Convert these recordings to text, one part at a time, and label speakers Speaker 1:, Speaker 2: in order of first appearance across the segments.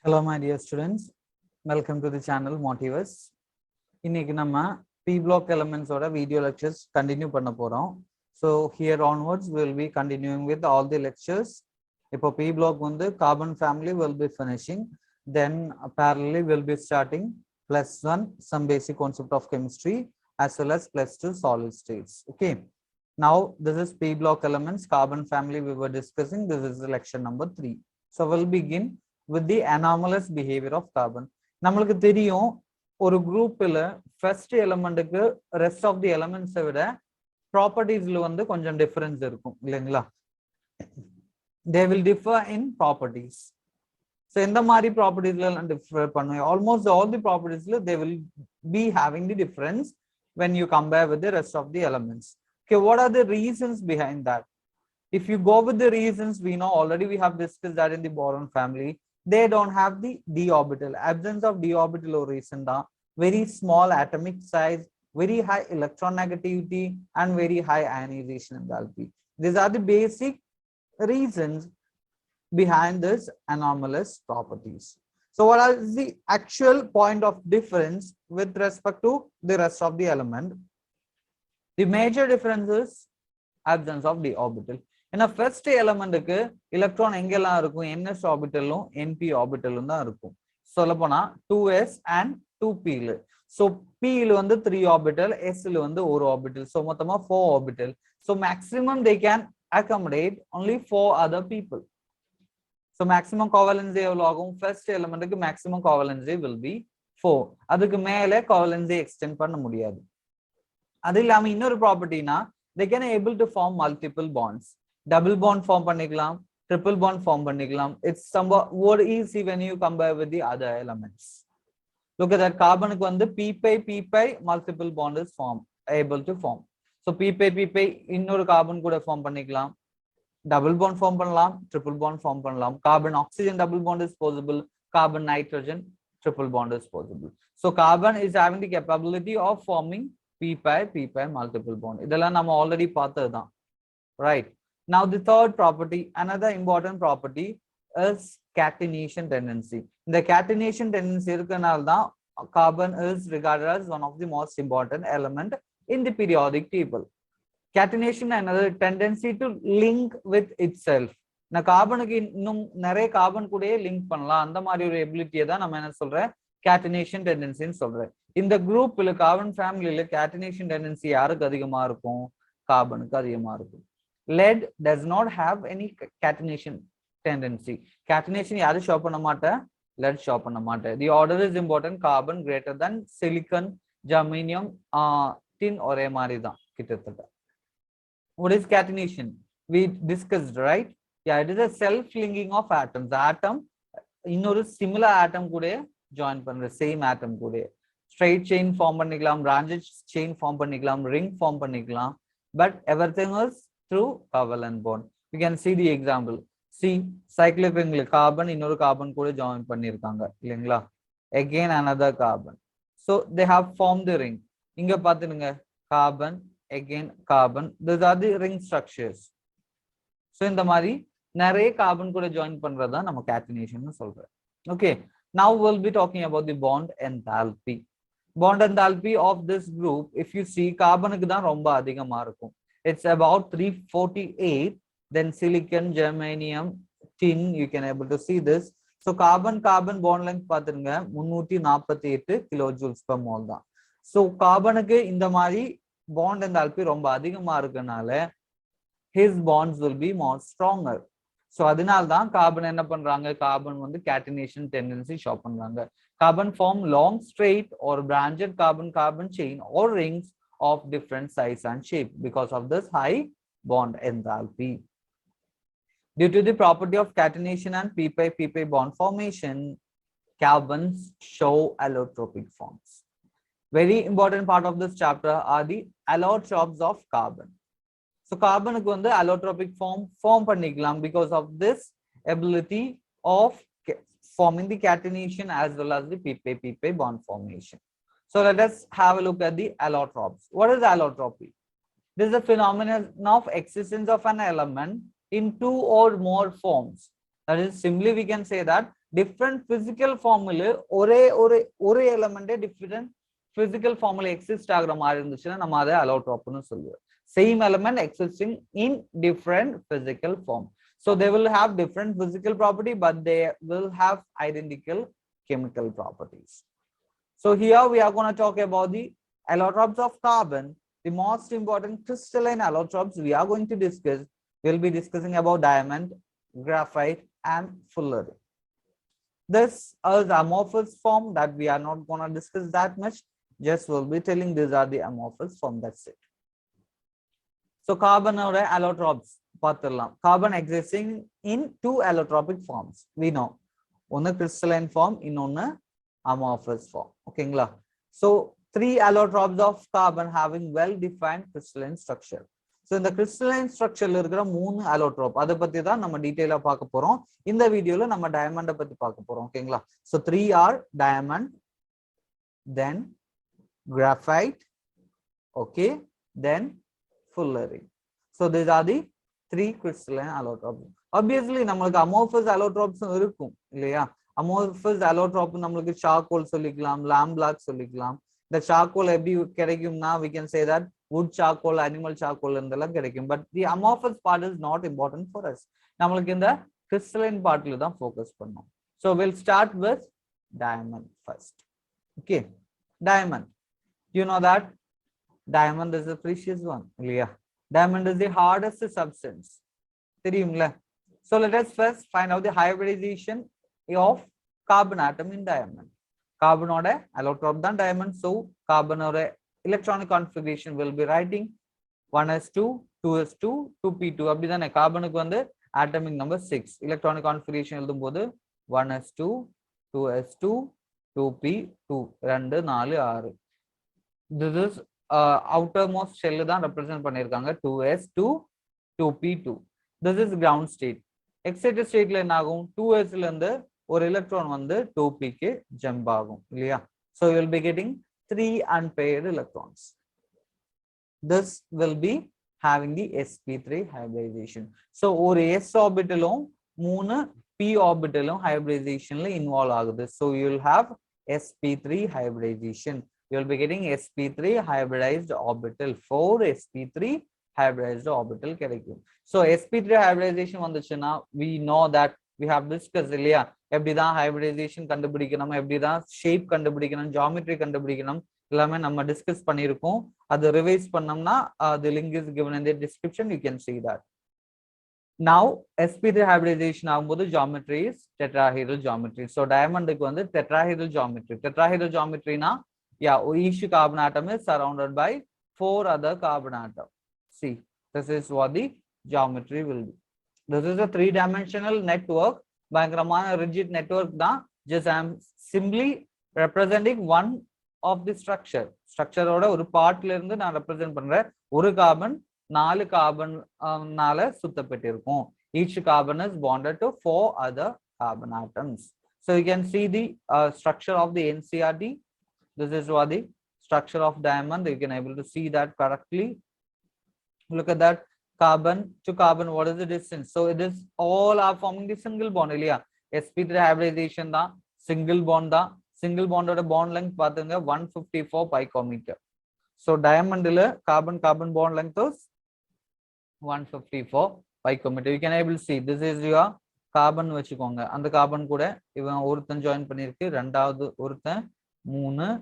Speaker 1: Hello my dear students, welcome to the channel motivus. இன்னைக்கு நம்ம P block elements ஓட video lectures continue பண்ண போறோம். So here onwards we will be continuing with all the lectures. இப்போ P block வந்து carbon family will be finishing, then parallelly we will be starting +1 some basic concept of chemistry as well as +2 solid states. Okay, now this is P block elements carbon family we were discussing. This is lecture number 3. So we'll begin with the anomalous behavior of carbon. நம்மளுக்கு தெரியும் ஒரு குரூப்ல first எலிமெண்ட்க்கு rest of the எலிமெண்ட்ஸை விட ப்ராப்பர்ட்டிஸ்ல வந்து கொஞ்சம் difference இருக்கும் இல்லைங்களா? They will differ in properties. So எந்த மாதிரி ப்ராப்பர்ட்டிஸ்ல டிஃபர் பண்ணுவோம்? Almost all the propertiesல they will be having the difference when you compare with the rest of the elements. Okay, what are the reasons behind that? If you go with the reasons, we know already we have discussed that in the boron family. They don't have the d orbital. Absence of d orbital or reason da very small atomic size, very high electronegativity and very high ionization enthalpy. These are the basic reasons behind this anomalous properties. So what is the actual point of difference with respect to the rest of the element? The major difference is absence of d orbital. ஏன்னா first எலிமெண்ட்டுக்கு electron எங்கெல்லாம் இருக்கும்? ns ஆர்பிட்டலும் np ஆர்பிட்டலும் தான் இருக்கும். சொல்ல போனா 2s and 2p. So p வந்து 3 orbital, s வந்து 1 orbital, so மொத்தமா 4 orbital. So maximum they can accommodate only 4 other people. So maximum covalency எவ்வளவு ஆகும்? ஃபர்ஸ்ட் எலிமெண்ட்டுக்கு மேக்ஸிமம் கோவலன்சி will be 4. அதுக்கு மேல கோவலன்சி எக்ஸ்டெண்ட் பண்ண முடியாது. அது இல்லாம இன்னொரு ப்ராப்பர்ட்டினா they can able to form multiple bonds. Double bond form பண்ணிக்கலாம், triple bond form பண்ணிக்கலாம். It's somewhat more easy when you compare with the other elements. Look at that, carbonக்கு வந்து p multiple bond is able to form. So p இன்னொரு carbon கூட form பண்ணிக்கலாம், double bond form பண்ணலாம், triple bond form பண்ணலாம். Carbon oxygen double bond is possible, carbon nitrogen triple bond is possible. So carbon is having the capability of forming p multiple bond. இதெல்லாம் நம்ம already பார்த்ததுதான், right? Now the third property, another important property is catenation tendency. The catenation tendency இருக்கனால தான் carbon is regarded as one of the most important element in the periodic table. Catenation another tendency to link with itself. நான் கார்பனுக்கு இன்னும் நிறைய carbon கூடயே link பண்ணலாம், அந்த மாதிரி ஒரு எபிலிட்டியை தான் நம்ம என்ன சொல்றேன்? catenation tendency ன்னு சொல்றேன். இந்த குரூப்ல கார்பன் ஃபேமிலியில catenation tendency யாருக்கு அதிகமா இருக்கும்? கார்பனுக்கு அதிகமா இருக்கும். Lead does not have any catenation tendency. Catenation யாரு ஷோ பண்ண மாட்டேன்? lead ஷோ பண்ண மாட்டேன். The order is important, carbon greater than silicon, germanium, tin ஒரே மாதிரி தான் கிட்டத்தட்ட. What is catenation? We discussed, right? Yeah, it is a self linking of atoms. The atom இன்னொரு similar atom கூட join பண்ற, same atom கூட straight chain form பண்ணிக்கலாம், branch chain form பண்ணிக்கலாம், ring form பண்ணிக்கலாம், but everything is through covalent bond. You can see the example. See, cyclic ring carbon இன்னொரு carbon கூட join பண்ணிருக்காங்க இல்லைங்களா? Again another carbon. So they have formed the ring. இங்க பாத்துங்க, carbon again carbon. These are the ring structures. So இந்த மாதிரி நிறைய carbon கூட join பண்றதா நம்ம catenation னு சொல்றோம். Okay, now we'll be talking about the bond enthalpy. Bond enthalpy of this group, if you see, கார்பனுக்கு தான் ரொம்ப அதிகமா இருக்கும். It's about 348. Then silicon, germanium, tin, you can able to see this. So carbon bond length பாத்துருங்க 348 kilojoules per mole தான். So கார்பனுக்கு இந்த மாதிரி bond enthalpy ரொம்ப அதிகமா இருக்கனால his bonds will be more stronger. So அதனால தான் கார்பன் என்ன பண்றாங்க? கார்பன் வந்து catenation tendency ஷோ பண்றாங்க. Carbon form long straight or branched carbon chain or rings of different size and shape because of this high bond enthalpy. Due to the property of catenation and p bond formation, carbons show allotropic forms. Very important part of this chapter are the allotropes of carbon. So carbon க்கு வந்து allotropic form பண்ணிக்கலாம் because of this ability of forming the catenation as well as the p bond formation. So let us have a look at the allotropes. What is allotropy? This is a phenomenon of existence of an element in 2 or more forms. That is, simply we can say that different physical formula ஒரே element different physical formula exist ஆகுற மாதிரி இருந்துச்சுன்னா நம்ம அதை allotrope சொல்லுவோம். Same element existing in different physical form. So they will have different physical property, but they will have identical chemical properties. So here we are going to talk about the allotropes of carbon. The most important crystalline allotropes we are going to discuss. We'll be discussing about diamond, graphite, and fullerene. This is amorphous form that we are not going to discuss that much. Just will be telling these are the amorphous form. That's it. So carbon or allotropes. Carbon existing in two allotropic forms. We know one crystalline form, in one amorphous form. Okay, so three allotropes of carbon having well-defined crystalline structure. So in the crystalline structure irukra moon allotrope adha pathi da nama detail ah paaka porom. In the video la nama diamond pathi paaka porom. Okay, so three are diamond, then graphite, okay, then fullerene. So these are the three crystalline allotropes. Obviously namalku amorphous allotropes irukum illaya. Amorphous allotrope namalku charcoal solikalam, lamp black solikalam. The charcoal eppadi kedaikumna we can say that wood charcoal, animal charcoal endella kedaikum. But the amorphous part is not important for us. Namalku in the crystalline part la dhaan focus pannom. So we'll start with diamond first. Okay, diamond. You know that diamond is a precious one. Yeah. Diamond is the hardest substance. So let us first find out the hybridization of carbon atom in diamond. Carbon or allotrope than diamond. So carbon or electronic configuration will be writing 1s2, 2s2, 2p2. Abidane carbon ku atomic number 6. Electronic configuration eludhumbodhu 1s2, 2s2, 2p2. 2, 4, 6. This is outermost shell தான் represent பண்ணிருக்காங்க 2s2 2p2. This is ground state. Excited state ல என்ன ஆகும் 2s ல இருந்து ஒரு electron வந்து 2p க்கு ஜம்ப் ஆகும் இல்லையா. So you will be getting 3 unpaired electrons. This will be having the sp3 hybridization. So ஒரு s orbitalum 3 p orbitalum hybridization ல involve ஆகுது. So you will have sp3 hybridization. You will be getting sp3 hybridized orbital. 4 sp3 hybridized orbital கிடைக்கும். So sp3 hybridization வந்துச்சுன்னா we know that we have discussed இல்லையா எப்படிதான் hybridization கண்டுபிடிக்கணும், எப்படிதான் shape கண்டுபிடிக்கணும், geometry கண்டுபிடிக்கணும் எல்லாமே நம்ம டிஸ்கஸ் பண்ணியிருக்கோம். அது ரிவைஸ் பண்ணோம்னா the link is given in the description. You can see that. Now sp3 hybridization ஆகும்போது geometry is tetrahedral geometry. So diamondக்கு வந்து tetrahedral geometry. Tetrahedral geometry னா yeah, each carbon atom is surrounded by 4 other carbon atoms. See, this is what the geometry will be. This is a 3-dimensional network. Bayangramana rigid network da. Just I am simply representing one of the structure. Structure oda oru part la irundhu na represent pandren. Oru carbon 4 carbon nala suttapettirukum. Each carbon is bonded to 4 other carbon atoms. So you can see the structure of the NCERT. This is what the structure of diamond. You can able to see that correctly. Look at that. Carbon to carbon, what is the distance? So it is all are forming the single bond. sp3 hybridization da single bond da. Single bond oda bond length பாத்துங்க 154 picometer. So diamond la carbon carbon bond length is 154 picometer. You can able to see this is your carbon வெச்சுக்கோங்க. அந்த carbon கூட இவன் ஒருத்தன் join பண்ணிருக்கு, இரண்டாவது ஒருத்தன் 3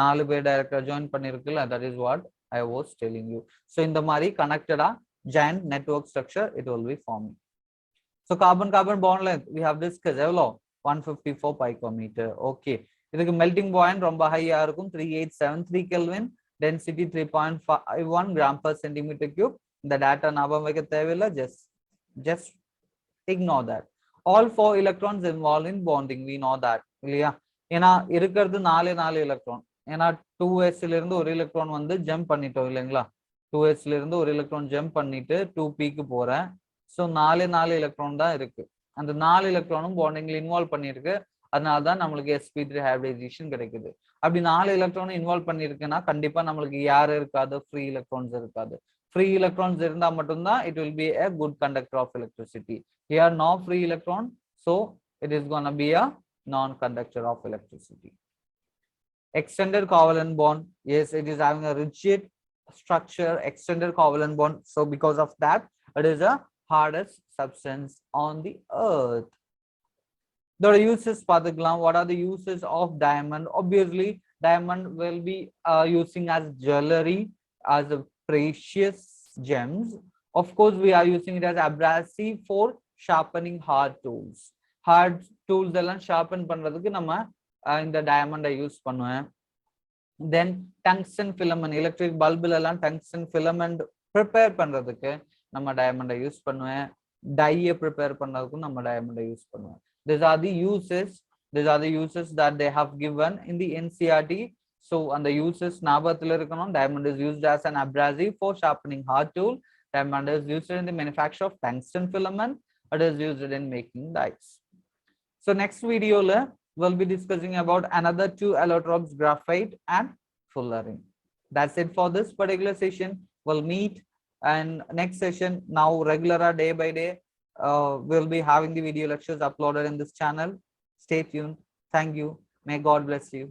Speaker 1: 4 பேர் டைரக்டா join பண்ணிருக்குல. That is what I was telling you. So இந்த மாதிரி connected giant network structure it will be forming. So carbon carbon bond length we have discussed எவ்வளோ 154 picometer. Okay, இதுக்கு melting point ரொம்ப ஹையா இருக்கும் 3873 Kelvin, density 3.51 gram per centimeter cube. இந்த data ஞாபகம் வைக்க தேவையில்லை, just ignore that. All 4 electrons involved in bonding, we know that இல்லையா. ஏன்னா இருக்கிறது 4 எலக்ட்ரான். ஏன்னா 2s ல இருந்து ஒரு எலக்ட்ரான் வந்து ஜம்ப் பண்ணிட்டோம் இல்லைங்களா. 2s ல இருந்து ஒரு எலக்ட்ரான் ஜம்ப் பண்ணிட்டு 2p க்கு போறேன். ஸோ 4 எலக்ட்ரான் தான் இருக்கு. அந்த 4 எலக்ட்ரானும் பாண்டிங்ல இன்வால்வ் பண்ணிருக்கு. அதனாலதான் நம்மளுக்கு sp3 ஹைபிரிடைசேஷன் கிடைக்குது. அப்படி 4 எலக்ட்ரானும் இன்வால்வ் பண்ணிருக்குன்னா கண்டிப்பா நம்மளுக்கு யாரு இருக்காது, ஃப்ரீ எலக்ட்ரான்ஸ் இருக்காது. Free electrons இருந்தா மட்டும்தான் it will be a good conductor of electricity. Here no free electron, so it is going to be a non-conductor of electricity. Extended covalent bond, yes, it is having a rigid structure, extended covalent bond. So because of that, it is a hardest substance on the earth. The uses, Padaglam, what are the uses of diamond? Obviously, diamond will be using as jewelry, as a precious gems. Of course, we are using it as abrasive for sharpening hard tools. Hard tools எல்லாம் sharpen பண்றதுக்கு நம்ம இந்த diamond use பண்ணுவேன். Then tungsten filament, electric bulb எல்லாம் tungsten filament prepare பண்றதுக்கு நம்ம diamond use பண்ணுவேன். Dye prepare பண்றதுக்கு நம்ம diamond use பண்ணுவேன். These are the uses that they have given in the NCERT. So and the uses ஞாபகத்துல இருக்கணும். Diamond is used as an abrasive for sharpening hard tool. Diamond is used in the manufacture of tungsten filament. It is used in making dyes. So next video we'll be discussing about another two allotropes, graphite and fullerene. That's it for this particular session. We'll meet and next session. Now regular day by day we'll be having the video lectures uploaded in this channel. Stay tuned. Thank you. May God bless you.